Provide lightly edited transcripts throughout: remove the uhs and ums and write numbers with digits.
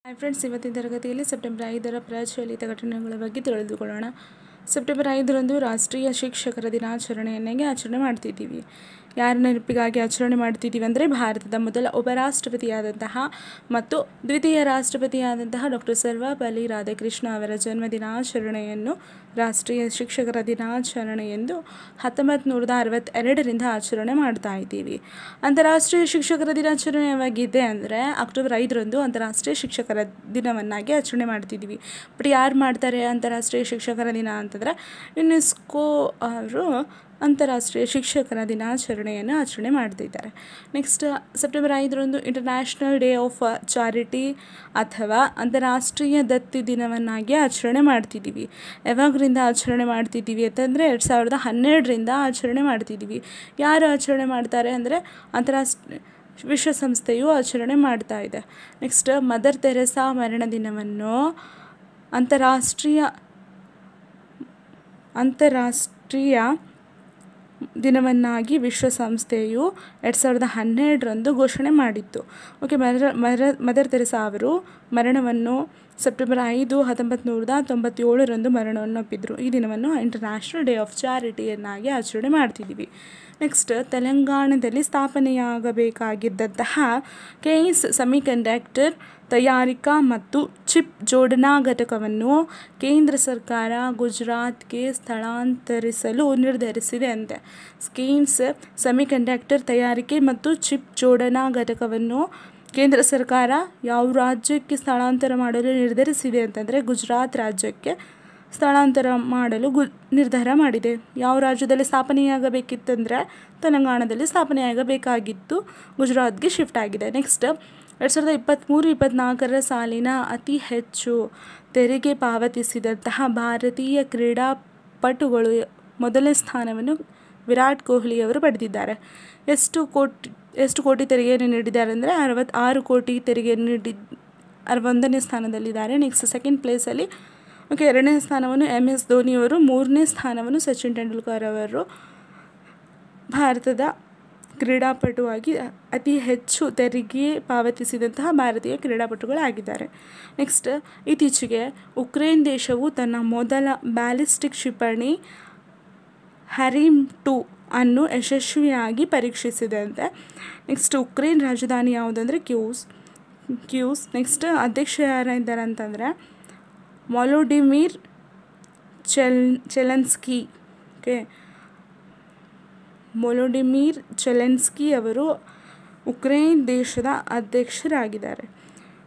Hi friends, ಇವತ್ತಿನ ತರಗತಿಯಲ್ಲಿ September 5ರ ಪ್ರಚಲಿತ ಘಟನೆಗಳ ಬಗ್ಗೆ ತಿಳಿದುಕೊಳ್ಳೋಣ. ಸೆಪ್ಟೆಂಬರ್ 5ರಂದು ರಾಷ್ಟ್ರೀಯ ಶಿಕ್ಷಕರ ದಿನಾಚರಣೆಯನ್ನಾಗಿ ಆಚರಣೆ ಮಾಡ್ತಿದ್ದೀವಿ. ಯಾರ ನೆನಪಿಗಾಗಿ ಆಚರಣೆ ಮಾಡ್ತಿದ್ದೀವಿ ಅಂದರೆ ಭಾರತದ ಮೊದಲ ಉಪರಾಷ್ಟ್ರಪತಿಯಾದಂತಹ ಮತ್ತು ದ್ವಿತೀಯ ರಾಷ್ಟ್ರಪತಿಯಾದಂತಹ ಡಾಕ್ಟರ್ ಸರ್ವಪಲ್ಲಿ ರಾಧಾಕೃಷ್ಣ ಅವರ ಜನ್ಮ ದಿನಾಚರಣೆಯನ್ನು ರಾಷ್ಟ್ರೀಯ ಶಿಕ್ಷಕರ ದಿನಾಚರಣೆ ಎಂದು 1962ರಿಂದ ಆಚರಣೆ ಮಾಡ್ತಾ ಇದ್ದೀವಿ. ಅಂತಾರಾಷ್ಟ್ರೀಯ ಶಿಕ್ಷಕರ ದಿನಾಚರಣೆ ಯಾವಾಗಿದೆ ಅಂದರೆ ಅಕ್ಟೋಬರ್ 5ರಂದು ಅಂತಾರಾಷ್ಟ್ರೀಯ ಶಿಕ್ಷಕರ ದಿನವನ್ನಾಗಿ ಆಚರಣೆ ಮಾಡ್ತಿದ್ದೀವಿ. ಬಟ್ ಯಾರು ಮಾಡ್ತಾರೆ ಅಂತಾರಾಷ್ಟ್ರೀಯ ಶಿಕ್ಷಕರ ದಿನ ಅಂತಂದರೆ ಯುನೆಸ್ಕೋ ಅವರು ಅಂತಾರಾಷ್ಟ್ರೀಯ ಶಿಕ್ಷಕರ ದಿನಾಚರಣೆಯನ್ನು ಆಚರಣೆ ಮಾಡ್ತಿದ್ದಾರೆ. ನೆಕ್ಸ್ಟ್ ಸೆಪ್ಟೆಂಬರ್ 5ರಂದು ಇಂಟರ್ನ್ಯಾಷನಲ್ ಡೇ ಆಫ್ ಚಾರಿಟಿ ಅಥವಾ ಅಂತಾರಾಷ್ಟ್ರೀಯ ದತ್ತಿ ದಿನವನ್ನಾಗಿ ಆಚರಣೆ ಮಾಡ್ತಿದ್ದೀವಿ. ಯಾವಾಗರಿಂದ ಆಚರಣೆ ಮಾಡ್ತಿದ್ದೀವಿ ಅಂತಂದರೆ 2012ರಿಂದ ಆಚರಣೆ ಮಾಡ್ತಿದ್ದೀವಿ. ಯಾರು ಆಚರಣೆ ಮಾಡ್ತಾರೆ ಅಂದರೆ ಅಂತಾರಾಷ್ಟ್ರೀಯ ವಿಶ್ವಸಂಸ್ಥೆಯು ಆಚರಣೆ ಮಾಡ್ತಾ ಇದೆ. ನೆಕ್ಸ್ಟ್ ಮದರ್ ತೆರೆಸಾ ಮರಣ ದಿನವನ್ನು ಅಂತಾರಾಷ್ಟ್ರೀಯ ದಿನವನ್ನಾಗಿ ವಿಶ್ವಸಂಸ್ಥೆಯು 2012ರಂದು ಘೋಷಣೆ ಮಾಡಿತ್ತು. ಓಕೆ, ಮದರ್ ತೆರೆಸಾ ಅವರು ಮರಣವನ್ನು ಸೆಪ್ಟೆಂಬರ್ 5, 1997ರಂದು ಮರಣವನ್ನು ಒಪ್ಪಿದ್ರು. ಈ ದಿನವನ್ನು ಇಂಟರ್ನ್ಯಾಷನಲ್ ಡೇ ಆಫ್ ಚಾರಿಟಿಯನ್ನಾಗಿ ಆಚರಣೆ ಮಾಡ್ತಿದ್ದೀವಿ. ನೆಕ್ಸ್ಟ್ ತೆಲಂಗಾಣದಲ್ಲಿ ಸ್ಥಾಪನೆಯಾಗಬೇಕಾಗಿದ್ದಂತಹ ಕೇನ್ಸ್ ಸೆಮಿಕಂಡಕ್ಟರ್ ತಯಾರಿಕಾ ಮತ್ತು ಚಿಪ್ ಜೋಡಣಾ ಘಟಕವನ್ನು ಕೇಂದ್ರ ಸರ್ಕಾರ ಗುಜರಾತ್ಗೆ ಸ್ಥಳಾಂತರಿಸಲು ನಿರ್ಧರಿಸಿದೆ ಅಂತೆ. ಕೇನ್ಸ್ ಸೆಮಿಕಂಡಕ್ಟರ್ ತಯಾರಿಕೆ ಮತ್ತು ಚಿಪ್ ಜೋಡಣಾ ಘಟಕವನ್ನು ಕೇಂದ್ರ ಸರ್ಕಾರ ಯಾವ ರಾಜ್ಯಕ್ಕೆ ಸ್ಥಳಾಂತರ ಮಾಡಲು ನಿರ್ಧರಿಸಿದೆ ಅಂತಂದರೆ ಗುಜರಾತ್ ರಾಜ್ಯಕ್ಕೆ ಸ್ಥಳಾಂತರ ಮಾಡಲು ನಿರ್ಧಾರ ಮಾಡಿದೆ. ಯಾವ ರಾಜ್ಯದಲ್ಲಿ ಸ್ಥಾಪನೆಯಾಗಬೇಕಿತ್ತಂದರೆ ತೆಲಂಗಾಣದಲ್ಲಿ ಸ್ಥಾಪನೆಯಾಗಬೇಕಾಗಿತ್ತು, ಗುಜರಾತ್ಗೆ ಶಿಫ್ಟ್ ಆಗಿದೆ. ನೆಕ್ಸ್ಟ್ 2023-24 ಸಾಲಿನ ಅತಿ ಹೆಚ್ಚು ತೆರಿಗೆ ಪಾವತಿಸಿದಂತಹ ಭಾರತೀಯ ಕ್ರೀಡಾಪಟುಗಳು ಮೊದಲನೇ ಸ್ಥಾನವನ್ನು ವಿರಾಟ್ ಕೊಹ್ಲಿ ಅವರು ಪಡೆದಿದ್ದಾರೆ. ಎಷ್ಟು ಕೋಟಿ ತೆರಿಗೆಯನ್ನು ನೀಡಿದ್ದಾರೆ ಅಂದರೆ 66 ಕೋಟಿ ತೆರಿಗೆಯನ್ನು ನೀಡಿ 61ನೇ ಸ್ಥಾನದಲ್ಲಿದ್ದಾರೆ. ನೆಕ್ಸ್ಟ್ ಸೆಕೆಂಡ್ ಪ್ಲೇಸಲ್ಲಿ ಎರಡನೇ ಸ್ಥಾನವನ್ನು MS ಧೋನಿಯವರು, ಮೂರನೇ ಸ್ಥಾನವನ್ನು ಸಚಿನ್ ತೆಂಡೂಲ್ಕರ್ ಅವರು ಭಾರತದ ಕ್ರೀಡಾಪಟುವಾಗಿ ಅತಿ ಹೆಚ್ಚು ತೆರಿಗೆ ಪಾವತಿಸಿದಂತಹ ಭಾರತೀಯ ಕ್ರೀಡಾಪಟುಗಳಾಗಿದ್ದಾರೆ. ನೆಕ್ಸ್ಟ್ ಇತ್ತೀಚೆಗೆ ಉಕ್ರೇನ್ ದೇಶವು ತನ್ನ ಮೊದಲ ಬ್ಯಾಲಿಸ್ಟಿಕ್ ಕ್ಷಿಪಣಿ ಹ್ಯಾರಿಮ್-2 ಅನ್ನು ಯಶಸ್ವಿಯಾಗಿ ಪರೀಕ್ಷಿಸಿದಂತೆ. ನೆಕ್ಸ್ಟ್ ಉಕ್ರೇನ್ ರಾಜಧಾನಿ ಯಾವುದಂದರೆ ಕ್ಯೂಸ್. ನೆಕ್ಸ್ಟ್ ಅಧ್ಯಕ್ಷ ಯಾರಿದ್ದಾರೆ ಅಂತಂದರೆ ವಾಲೋಡಿಮಿರ್ ಜೆಲೆನ್ಸ್ಕಿ. ವಾಲೋಡಿಮಿರ್ ಜೆಲೆನ್ಸ್ಕಿ ಅವರು ಉಕ್ರೇನ್ ದೇಶದ ಅಧ್ಯಕ್ಷರಾಗಿದ್ದಾರೆ.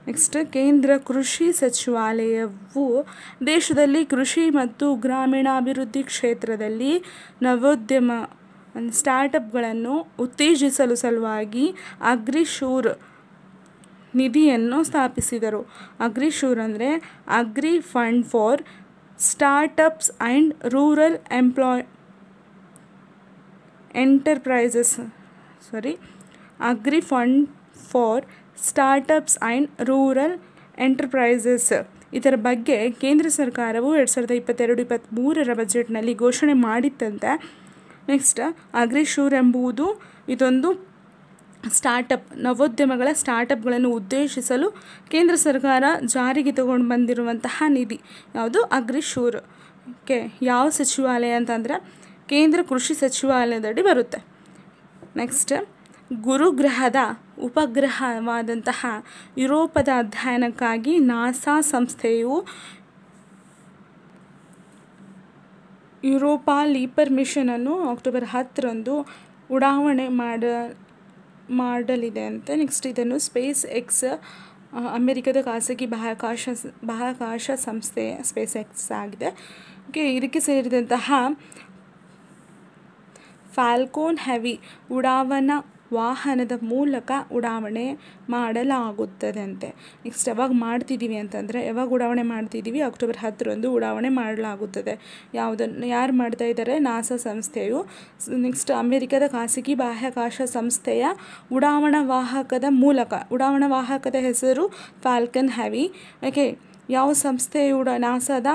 ನೆಕ್ಸ್ಟ್ ಕೇಂದ್ರ ಕೃಷಿ ಸಚಿವಾಲಯವು ದೇಶದಲ್ಲಿ ಕೃಷಿ ಮತ್ತು ಗ್ರಾಮೀಣಾಭಿವೃದ್ಧಿ ಕ್ಷೇತ್ರದಲ್ಲಿ ನವೋದ್ಯಮ ಸ್ಟಾರ್ಟಪ್ಗಳನ್ನು ಉತ್ತೇಜಿಸಲು ಸಲುವಾಗಿ ಅಗ್ರಿಶೂರ್ ನಿಧಿಯನ್ನು ಸ್ಥಾಪಿಸಿದರು. ಅಗ್ರಿಶೂರ್ ಅಂದರೆ agri fund for startups and rural enterprises agri fund for startups and rural enterprises ಇದರ ಬಗ್ಗೆ ಕೇಂದ್ರ ಸರ್ಕಾರವು 2022-23 ಬಜೆಟ್ನಲ್ಲಿ ಘೋಷಣೆ ಮಾಡಿತ್ತಂತೆ. ನೆಕ್ಸ್ಟ್ ಅಗ್ರಿಶೂರ್ ಎಂಬುದು ಇದೊಂದು ಸ್ಟಾರ್ಟಪ್, ನವೋದ್ಯಮಗಳ ಸ್ಟಾರ್ಟಪ್ಗಳನ್ನು ಉದ್ದೇಶಿಸಲು ಕೇಂದ್ರ ಸರ್ಕಾರ ಜಾರಿಗೆ ತಗೊಂಡು ಬಂದಿರುವಂತಹ ನಿಧಿ ಯಾವುದು ಅಗ್ರಿಶೂರ್. ಯಾವ ಸಚಿವಾಲಯ ಅಂತಂದರೆ ಕೇಂದ್ರ ಕೃಷಿ ಸಚಿವಾಲಯದಡಿ ಬರುತ್ತೆ. ನೆಕ್ಸ್ಟ್ ಗುರುಗ್ರಹದ ಉಪಗ್ರಹವಾದಂತಹ ಯುರೋಪದ ಅಧ್ಯಯನಕ್ಕಾಗಿ ನಾಸಾ ಸಂಸ್ಥೆಯು ಯುರೋಪಾ ಲೀಪರ್ ಮಿಷನನ್ನು ಅಕ್ಟೋಬರ್ 10ರಂದು ಉಡಾವಣೆ ಮಾಡಲಿದೆ ಅಂತೆ. ನೆಕ್ಸ್ಟ್ ಇದನ್ನು ಸ್ಪೇಸ್ ಎಕ್ಸ್ ಅಮೆರಿಕದ ಖಾಸಗಿ ಬಾಹ್ಯಾಕಾಶ ಸಂಸ್ಥೆ ಸ್ಪೇಸ್ ಎಕ್ಸ್ ಆಗಿದೆ. ಇದಕ್ಕೆ ಸೇರಿದಂತಹ ಫಾಲ್ಕೋನ್ ಹೆವಿ ಉಡಾವಣಾ ವಾಹನದ ಮೂಲಕ ಉಡಾವಣೆ ಮಾಡಲಾಗುತ್ತದೆ ಅಂತೆ. ನೆಕ್ಸ್ಟ್ ಯಾವಾಗ ಮಾಡ್ತಿದ್ದೀವಿ ಅಂತಂದರೆ ಉಡಾವಣೆ ಮಾಡ್ತಿದ್ದೀವಿ ಅಕ್ಟೋಬರ್ 10ರಂದು ಉಡಾವಣೆ ಮಾಡಲಾಗುತ್ತದೆ. ಯಾರು ಮಾಡ್ತಾ ಇದ್ದಾರೆ? ನಾಸಾ ಸಂಸ್ಥೆಯು. ನೆಕ್ಸ್ಟ್ ಅಮೆರಿಕದ ಖಾಸಗಿ ಬಾಹ್ಯಾಕಾಶ ಸಂಸ್ಥೆಯ ಉಡಾವಣಾ ವಾಹಕದ ಹೆಸರು ಫಾಲ್ಕನ್ ಹೆವಿ. ಯಾವ ಸಂಸ್ಥೆಯು ನಾಸಾದ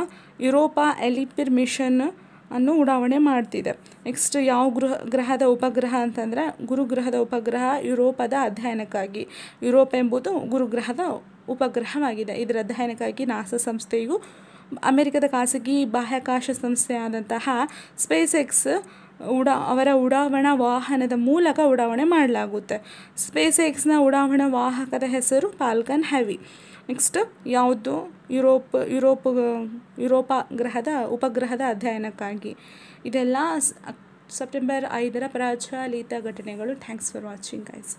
ಯುರೋಪಾ ಎಲಿಪಿರ್ ಮಿಷನ್ ಅನ್ನು ಉಡಾವಣೆ ಮಾಡ್ತಿದೆ. ನೆಕ್ಸ್ಟ್ ಯಾವ ಗ್ರಹದ ಉಪಗ್ರಹ ಅಂತಂದರೆ ಗುರುಗ್ರಹದ ಉಪಗ್ರಹ ಯುರೋಪದ ಅಧ್ಯಯನಕ್ಕಾಗಿ. ಯುರೋಪ್ ಎಂಬುದು ಗುರುಗ್ರಹದ ಉಪಗ್ರಹವಾಗಿದೆ. ಇದರ ಅಧ್ಯಯನಕ್ಕಾಗಿ ನಾಸಾ ಸಂಸ್ಥೆಯು ಅಮೆರಿಕದ ಖಾಸಗಿ ಬಾಹ್ಯಾಕಾಶ ಸಂಸ್ಥೆಯಾದಂತಹ ಸ್ಪೇಸ್ ಎಕ್ಸ್ ಅವರ ಉಡಾವಣಾ ವಾಹನದ ಮೂಲಕ ಉಡಾವಣೆ ಮಾಡಲಾಗುತ್ತೆ. ಸ್ಪೇಸ್ ಎಕ್ಸ್ನ ಉಡಾವಣಾ ವಾಹಕದ ಹೆಸರು ಫಾಲ್ಕನ್ ಹೆವಿ. ನೆಕ್ಸ್ಟ್ ಯಾವುದು? ಯುರೋಪ ಗ್ರಹದ ಉಪಗ್ರಹದ ಅಧ್ಯಯನಕ್ಕಾಗಿ. ಇದೆಲ್ಲ ಸೆಪ್ಟೆಂಬರ್ 5ರ ಪ್ರಚಲಿತ ಘಟನೆಗಳು. Thanks for watching guys.